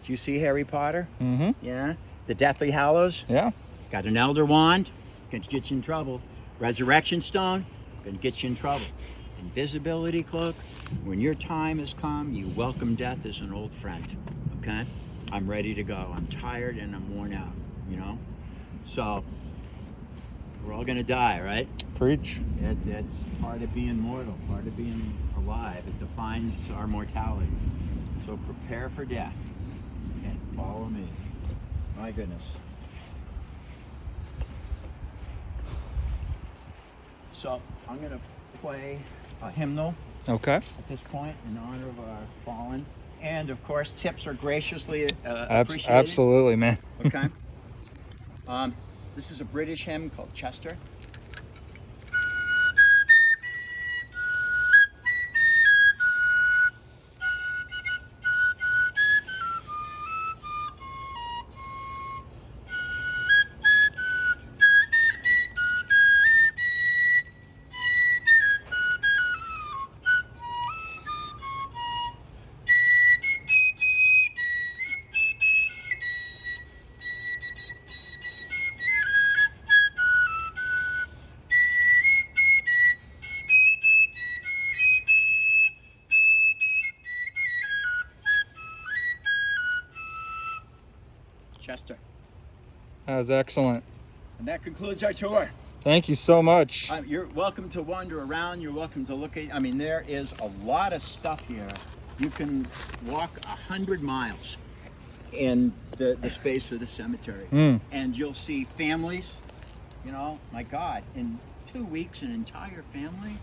Do you see Harry Potter? Mm-hmm. Yeah? The Deathly Hallows? Yeah. Got an Elder Wand? It's going to get you in trouble. Resurrection Stone? Going to get you in trouble. Invisibility Cloak? When your time has come, you welcome death as an old friend. Okay? I'm ready to go. I'm tired and I'm worn out, you know? So, we're all going to die, right? Preach. It's part of being mortal, part of being alive. It defines our mortality. So prepare for death and follow me. My goodness. So I'm going to play a hymnal Okay. at this point in honor of our fallen. And of course, tips are graciously appreciated. Absolutely, man. Okay. This is a British hymn called Chester. Chester. That was excellent. And that concludes our tour. Thank you so much. You're welcome to wander around. You're welcome to look at, I mean, there is a lot of stuff here. You can walk 100 miles in the space of the cemetery. And you'll see families, you know, my God, in 2 weeks, an entire family.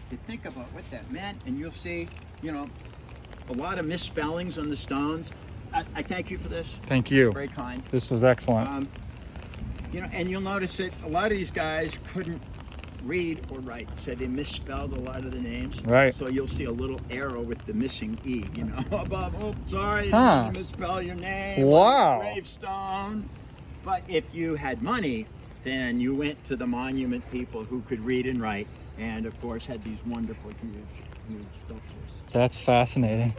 You think about what that meant, and you'll see, you know, a lot of misspellings on the stones. I thank you for this. Thank you. Very kind. This was excellent. You know, and you'll notice that a lot of these guys couldn't read or write, so they misspelled a lot of the names. Right. So you'll see a little arrow with the missing E, you know, above. Oh, sorry, Huh. didn't misspell your name. Wow. On your gravestone. But if you had money, then you went to the monument people who could read and write, and of course had these wonderful, huge sculptures. That's fascinating.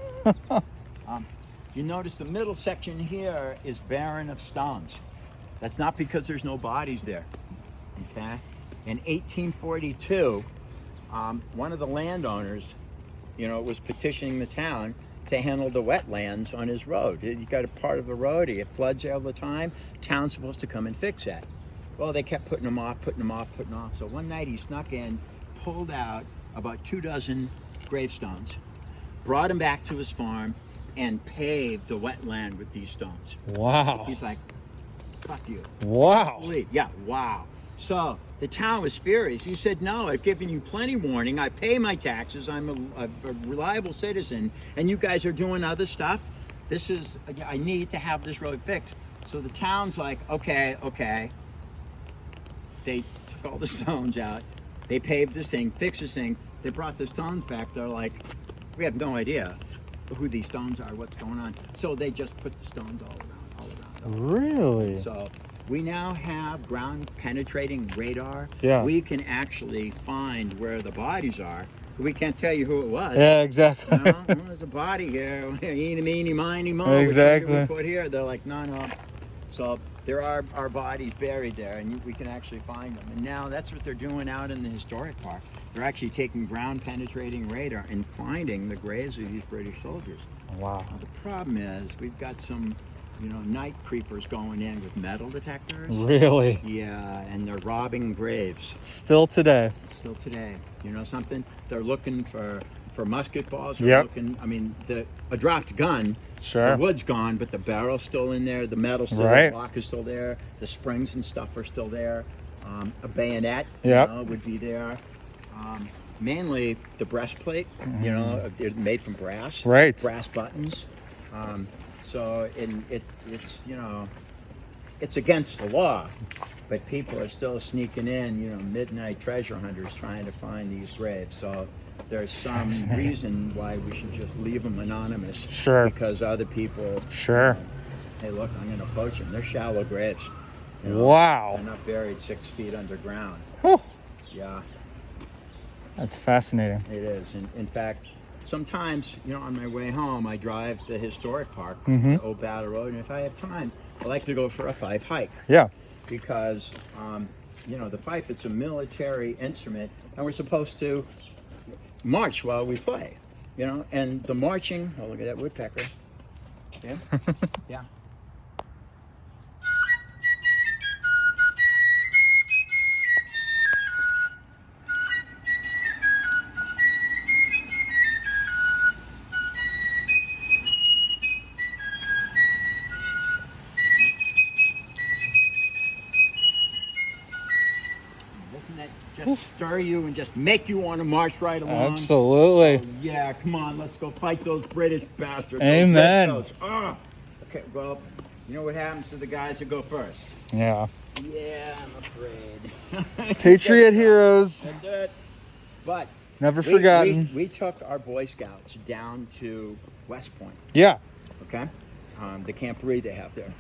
You notice the middle section here is barren of stones. That's not because there's no bodies there, okay? In 1842, one of the landowners, you know, was petitioning the town to handle the wetlands on his road. You got a part of the road, it floods all the time, town's supposed to come and fix that. Well, they kept putting them off. So one night he snuck in, pulled out about 24 gravestones, brought them back to his farm, and paved the wetland with these stones. Wow. He's like, fuck you. Wow. Yeah, wow. So the town was furious. He said, no, I've given you plenty warning. I pay my taxes. I'm a reliable citizen. And you guys are doing other stuff. I need to have this road fixed. So the town's like, okay. They took all the stones out. They paved this thing, fixed this thing. They brought the stones back. They're like, we have no idea who these stones are, what's going on. So they just put the stones all around. Really? So we now have ground penetrating radar. Yeah. We can actually find where the bodies are. We can't tell you who it was. Yeah, exactly. You know? Well, there's a body here. Eeny, meeny, miny, mo. Exactly. Which one did we put here? They're like, no. So there are bodies buried there, and we can actually find them. And now that's what they're doing out in the historic park. They're actually taking ground penetrating radar and finding the graves of these British soldiers. Wow. Now, the problem is we've got some, night creepers going in with metal detectors. Really? Yeah, and they're robbing graves. Still today. Still today. You know something? They're looking for musket balls. Yep. A dropped gun. Sure. The wood's gone, but the barrel's still in there. The metal's still Right. The block is still there. The springs and stuff are still there. A bayonet, Yep. would be there. Mainly the breastplate. They're made from brass. Right. Brass buttons. It's against the law, but people are still sneaking in, midnight treasure hunters trying to find these graves. So there's some reason why we should just leave them anonymous. Sure. Because other people, Sure. hey, look, I'm going to poach them. They're shallow graves. Wow. They're not buried 6 feet underground. Whew. Yeah, That's fascinating. it is. And in fact, sometimes, on my way home, I drive the historic park, Mhm. the Old Battle Road, and if I have time, I like to go for a fife hike. Yeah. Because, the fife, it's a military instrument, and we're supposed to march while we play, and the marching, oh, look at that woodpecker. Yeah? Yeah. Doesn't that just stir you and just make you want to march right along? Absolutely. Oh, yeah, come on, let's go fight those British bastards. Amen. Okay, well, you know what happens to the guys that go first? Yeah. Yeah, I'm afraid. Patriot heroes. That's it. But Never forgotten. We took our Boy Scouts down to West Point, Yeah. okay? The Camp Reed they have there.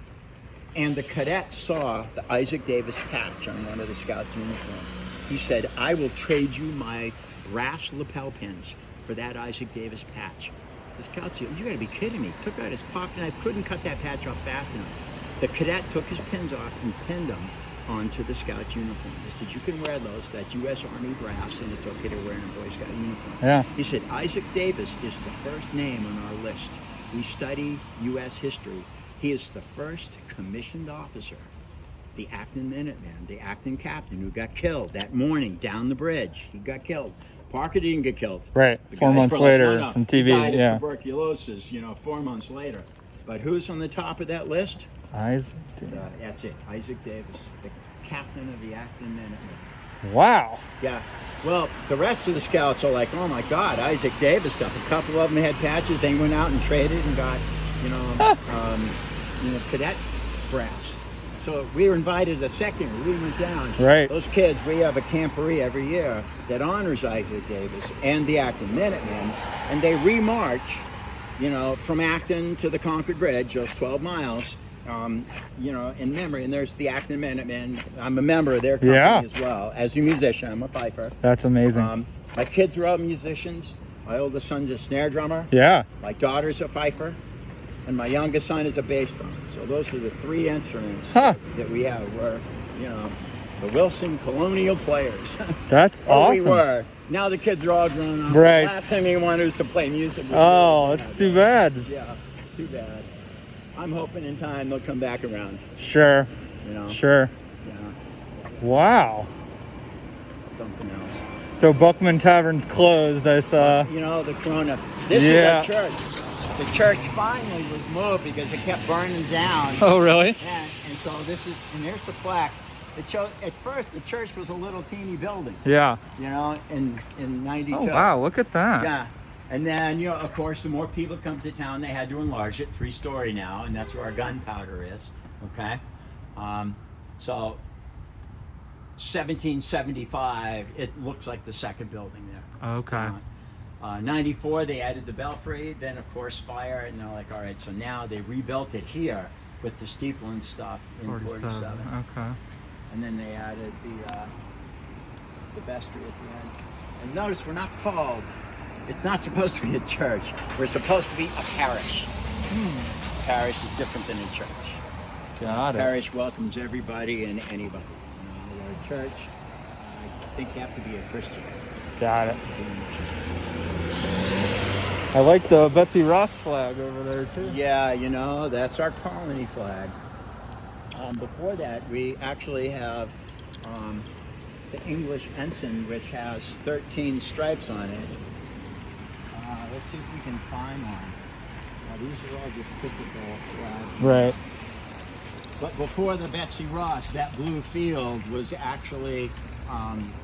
And the cadet saw the Isaac Davis patch on one of the Scouts' uniforms. He said, I will trade you my brass lapel pins for that Isaac Davis patch. The Scout said, you gotta be kidding me. Took out his pocket knife, couldn't cut that patch off fast enough. The cadet took his pins off and pinned them onto the Scout uniform. He said, you can wear those, that's U.S. Army brass, and it's okay to wear in a Boy Scout uniform. Yeah. He said, Isaac Davis is the first name on our list. We study U.S. history. He is the first commissioned officer, the Acton Minuteman, the Acton captain who got killed that morning down the bridge. He got killed. Parker didn't get killed. Right. The 4 guy's months probably- later no, from he TV. died of Yeah. tuberculosis, 4 months later. But who's on the top of that list? Isaac. That's it, Isaac Davis, the captain of the Acton Minutemen. Wow. Yeah. Well, the rest of the Scouts are like, oh my God, Isaac Davis stuff. A couple of them had patches. They went out and traded and got, cadet brass. So we were invited a second. We went down. Right. Those kids, we have a camporee every year that honors Isaac Davis and the Acton Minutemen, and they remarch, from Acton to the Concord Bridge, those 12 miles. In memory, and there's the Acton Minutemen. I'm a member of their company as well. As a musician, I'm a fifer. That's amazing. My kids are all musicians. My oldest son's a snare drummer. Yeah. My daughter's a fifer. And my youngest son is a bass drummer. So those are the 3 instruments that we have. We're, the Wilson Colonial players. That's awesome. We were. Now the kids are all grown up. Right. The last thing they want is to play music. Oh, that's too bad. Yeah, too bad. I'm hoping in time they'll come back around. Sure. You know. Sure. Yeah. Wow. Something else. So Buckman Tavern's closed, I saw. You know, the Corona. This Yeah. is our church. The church finally was moved because it kept burning down. Oh, really? And so this is, and there's the plaque. It showed, at first, the church was a little teeny building. Yeah. You know, in 92. Oh, wow, look at that. Yeah. And then, you know, of course, the more people come to town, they had to enlarge it, 3-story now, and that's where our gunpowder is, okay? So, 1775, it looks like the second building there. Okay. 94, they added the belfry, then of course fire, and they're like, all right, so now they rebuilt it here with the steeple and stuff in 47. Okay. And then they added the vestry at the end. And notice we're not called, it's not supposed to be a church, we're supposed to be a parish. A parish is different than a church. Got it. Parish welcomes everybody and anybody. You know, a church, I think you have to be a Christian. Got it. I like the Betsy Ross flag over there too. Yeah, you know, that's our colony flag. Before that, we actually have the English ensign, which has 13 stripes on it. Let's see if we can find one. These are all just typical flags. Right. But before the Betsy Ross, that blue field was actually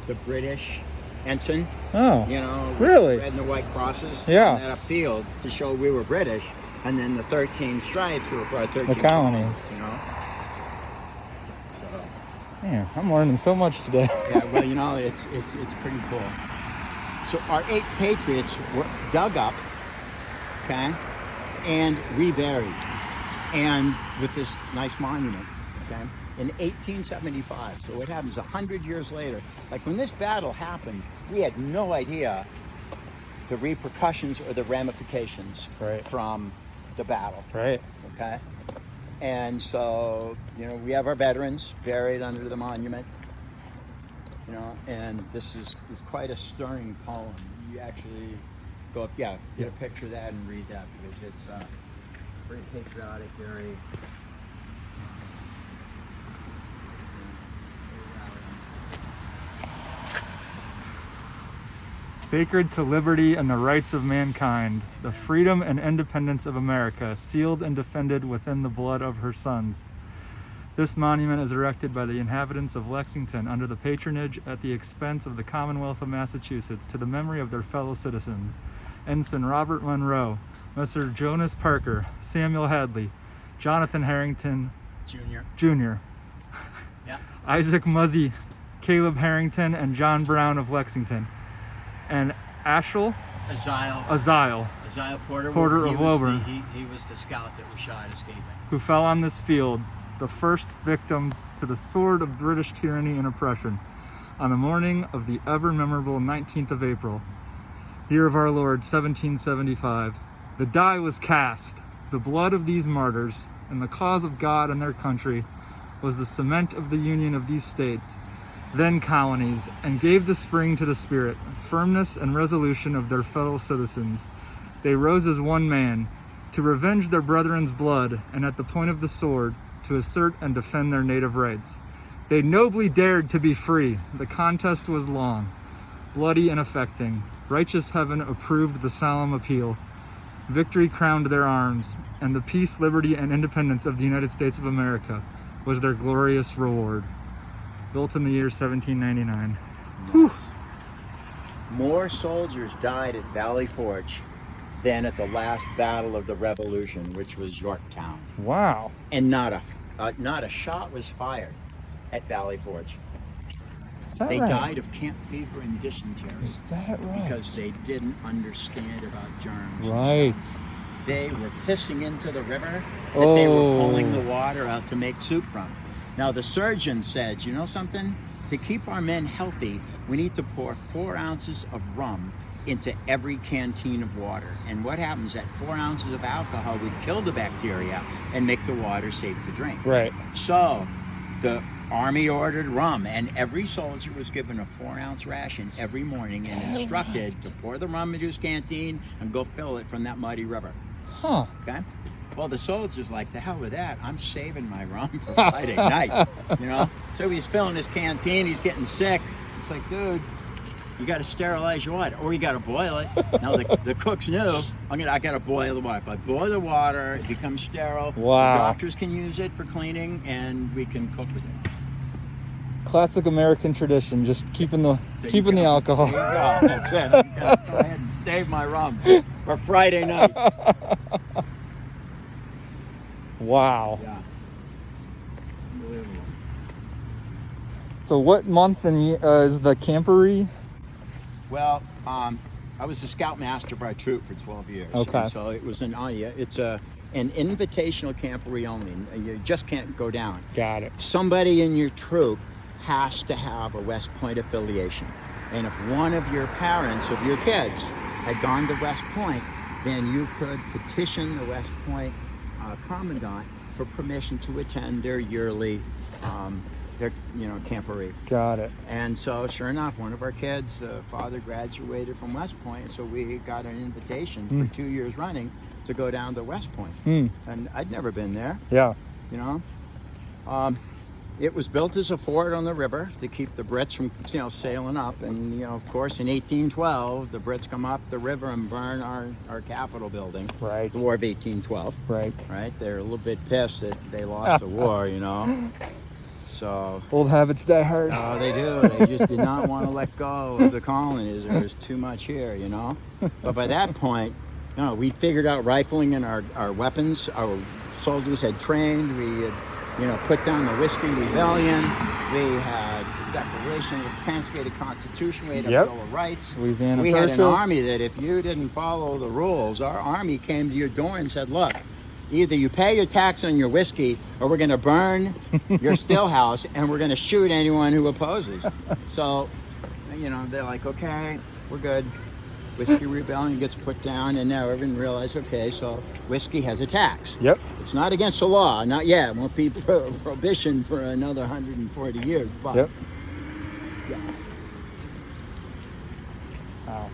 the British ensign. Oh. You know, really? red and the white crosses. Yeah. On that field to show we were British, and then the 13 stripes were for our 13 The colonies. You know. So, Man, I'm learning so much today. yeah, well, you know, it's pretty cool. So our 8 patriots were dug up, okay, and reburied, and with this nice monument, okay, in 1875. So what happens 100 years later? Like when this battle happened, we had no idea the repercussions or the ramifications from the battle. Right. Okay. And so, you know, we have our veterans buried under the monument. You know, and this is quite a stirring poem. You actually go up, get a picture of that and read that because it's very patriotic, very. Sacred to liberty and the rights of mankind, the freedom and independence of America, sealed and defended within the blood of her sons. This monument is erected by the inhabitants of Lexington under the patronage at the expense of the Commonwealth of Massachusetts to the memory of their fellow citizens, Ensign Robert Monroe, Mr. Jonas Parker, Samuel Hadley, Jonathan Harrington Jr., Yeah. Isaac Muzzy, Caleb Harrington, and John Brown of Lexington, and Ashel Aziel Porter of Woburn, he was the scout that was shot escaping. who fell on this field, the first victims to the sword of British tyranny and oppression, on the morning of the ever-memorable 19th of April, year of our Lord, 1775. The die was cast. The blood of these martyrs, and the cause of God and their country, was the cement of the union of these states, then colonies, and gave the spring to the spirit, firmness, and resolution of their fellow citizens. They rose as one man, to revenge their brethren's blood, and at the point of the sword, to assert and defend their native rights. They nobly dared to be free. The contest was long, bloody and affecting. Righteous heaven approved the solemn appeal. Victory crowned their arms, and the peace, liberty, and independence of the United States of America was their glorious reward. Built in the year 1799. Nice. More soldiers died at Valley Forge than at the last battle of the Revolution, which was Yorktown. Wow. And not a shot was fired at Valley Forge. Is that They right? died of camp fever and dysentery. Is that right? Because they didn't understand about germs. Right. They were pissing into the river that they were pulling the water out to make soup from. Now the surgeon said, you know something? To keep our men healthy, we need to pour 4 ounces of rum into every canteen of water. And what happens at 4 ounces of alcohol would kill the bacteria and make the water safe to drink. Right. So the Army ordered rum, and every soldier was given a 4-ounce ration every morning and instructed to pour the rum into his canteen and go fill it from that muddy river. Huh. Okay? Well, the soldier's like, to hell with that. I'm saving my rum for Friday night, you know? So he's filling his canteen. He's getting sick. It's like, dude, you got to sterilize your water, or you got to boil it. Now the cooks knew. I got to boil the water. If I boil the water, it becomes sterile. Wow. The doctors can use it for cleaning, and we can cook with it. Classic American tradition, just keeping the alcohol. There you go. That's it. I'm gonna go ahead and save my rum for Friday night. Wow. Yeah. Unbelievable. So what month is the camporee? Well, I was a scoutmaster for our troop for 12 years. Okay. And so it was an it's an invitational camporee only. You just can't go down. Got it. Somebody in your troop has to have a West Point affiliation. And if one of your parents of your kids had gone to West Point, then you could petition the West Point commandant for permission to attend their yearly camporee. Got it. And so sure enough, one of our kids, father graduated from West Point, so we got an invitation for 2 years running to go down to West Point. And I'd never been there. Yeah. You know, it was built as a fort on the river to keep the Brits from, sailing up. And, of course, in 1812, the Brits come up the river and burn our Capitol building. Right. The War of 1812. Right. Right. They're a little bit pissed that they lost the war, So. Old habits die hard. Oh, they do. They just did not want to let go of the colonies. There was too much here, But by that point, we figured out rifling in our weapons. Our soldiers had trained. We had, put down the Whiskey Rebellion. We had the Declaration of the Emancipated Constitution. We had a Bill of Rights. Louisiana We Purchase. had an army that if you didn't follow the rules, our army came to your door and said, look, either you pay your tax on your whiskey or we're going to burn your still house and we're going to shoot anyone who opposes. So, they're like, okay, we're good. Whiskey Rebellion gets put down, and now everyone realized, okay, so whiskey has a tax. Yep. It's not against the law, not yet. It won't be prohibition for another 140 years. But, Yep. Yeah. Wow.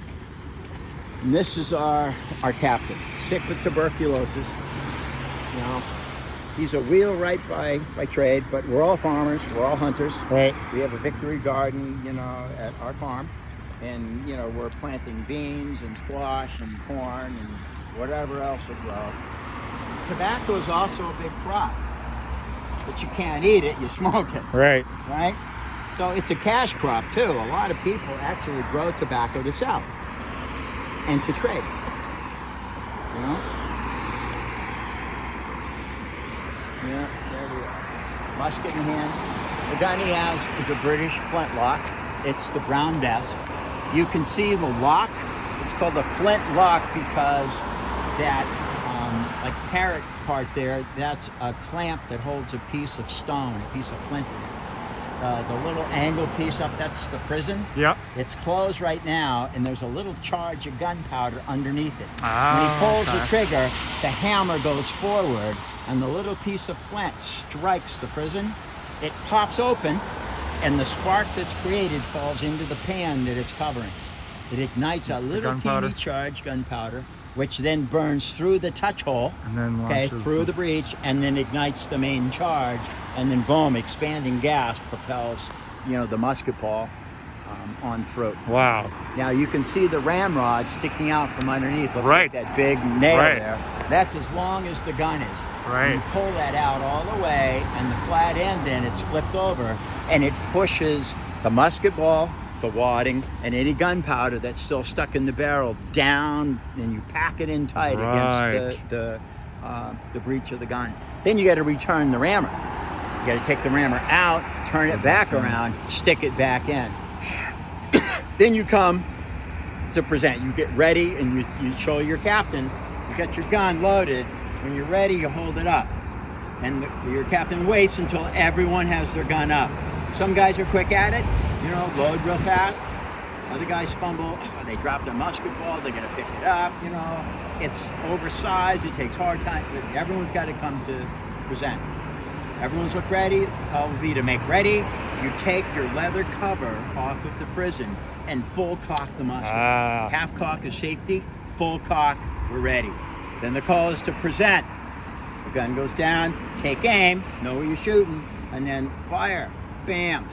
And this is our captain, sick with tuberculosis. He's a wheelwright by trade, but we're all farmers, we're all hunters. Right. We have a victory garden, at our farm. And, we're planting beans and squash and corn and whatever else will grow. Tobacco is also a big crop, but you can't eat it, you smoke it. Right. Right? So it's a cash crop too. A lot of people actually grow tobacco to sell and to trade. Yeah, there we are. Musket in hand. The gun he has is a British flintlock. It's the brown desk. You can see the lock. It's called the flint lock because that parrot part there, that's a clamp that holds a piece of stone, a piece of flint in it. The little angle piece up, that's the frizzen. Yep. It's closed right now, and there's a little charge of gunpowder underneath it. Ah, when he pulls the trigger, the hammer goes forward, and the little piece of flint strikes the frizzen. It pops open, and the spark that's created falls into the pan that it's covering. It ignites a little teeny charge, gunpowder, which then burns through the touch hole, and then through the breech, and then ignites the main charge, and then boom, expanding gas propels, the musket ball on through. Wow. Now you can see the ramrod sticking out from underneath. Looks Right. like that big nail Right. there. That's as long as the gun is. Right. You pull that out all the way, and the flat end then it's flipped over, and it pushes the musket ball, the wadding, and any gunpowder that's still stuck in the barrel down, and you pack it in tight against the breech of the gun. Then you got to return the rammer. You got to take the rammer out, turn it back around, stick it back in. Then you come to present. You get ready, and you show your captain. You got your gun loaded. When you're ready, you hold it up. And your captain waits until everyone has their gun up. Some guys are quick at it, load real fast. Other guys fumble, they drop their musket ball, they're gonna pick it up, It's oversized, it takes hard time, but everyone's gotta come to present. Everyone's look ready, the call will be to make ready. You take your leather cover off of the frizzen and full cock the musket. Half cock is safety, full cock, we're ready. Then the call is to present. gun goes down, take aim, know where you're shooting, and then fire. Bam.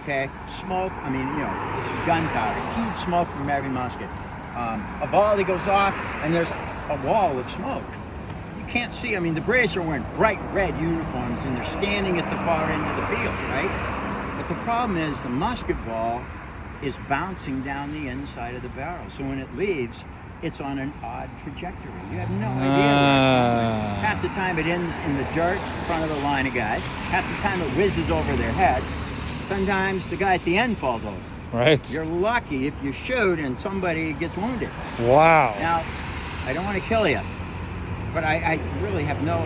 Okay? Smoke, I mean, you know, this is gunpowder. Huge smoke from every musket. A volley goes off, and there's a wall of smoke. You can't see, I mean, the British are wearing bright red uniforms, and they're standing at the far end of the field, right? But the problem is the musket ball is bouncing down the inside of the barrel. So when it leaves, it's on an odd trajectory. You have no idea where it's going. Half the time it ends in the dirt in front of the line of guys. Half the time it whizzes over their heads. Sometimes the guy at the end falls over. Right. You're lucky if you shoot and somebody gets wounded. Wow. Now, I don't want to kill you, but I really have no,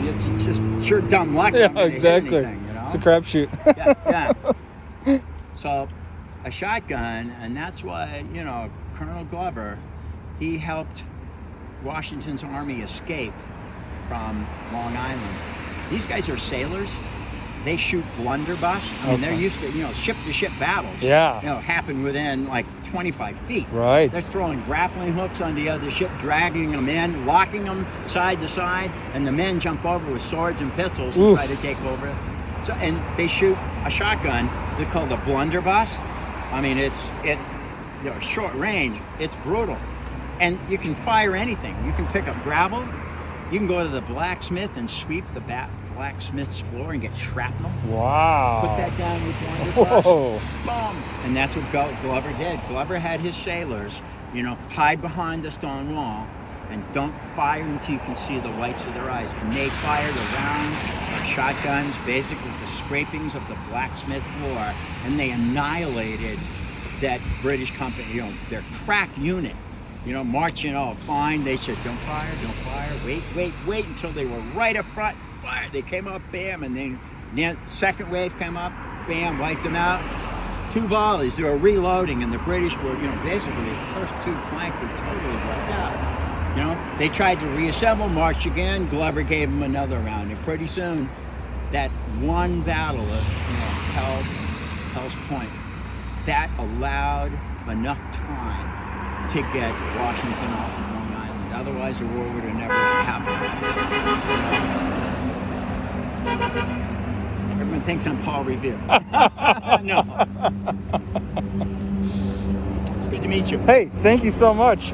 it's just sheer dumb luck. Yeah, I'm gonna hit exactly. anything, you know? It's a crapshoot. Yeah. So, a shotgun, and that's why, you know, Colonel Glover, he helped Washington's army escape from Long Island. These guys are sailors. They shoot blunderbuss. I mean, they're used to, you know, ship-to-ship battles. Yeah. You know, happen within like 25 feet. Right. They're throwing grappling hooks on the other ship, dragging them in, locking them side to side, and the men jump over with swords and pistols and try to take over. So, and they shoot a shotgun. They're called a blunderbuss. I mean, you know, short range. It's brutal, and you can fire anything. You can pick up gravel. You can go to the blacksmith and sweep the blacksmith's floor and get shrapnel. Wow. Put that down with blunderbuss. Whoa. Boom. And that's what Glover did. Glover had his sailors, you know, hide behind the stone wall and don't fire until you can see the whites of their eyes. And they fired around shotguns, basically the scrapings of the blacksmith floor, and they annihilated that British company, you know, their crack unit. You know, marching, oh, fine. They said, don't fire, wait until they were right up front. Fire. They came up, bam, and then second wave came up, bam, wiped them out. 2 volleys, they were reloading, and the British were, you know, basically the first 2 flank were totally wiped out. You know, they tried to reassemble, march again. Glover gave them another round, and pretty soon, that one battle of, you know, Hell's Point, that allowed enough time to get Washington off of Long Island. Otherwise, the war would have never happened. Everyone thinks I'm Paul Revere. No. It's good to meet you. Hey, thank you so much.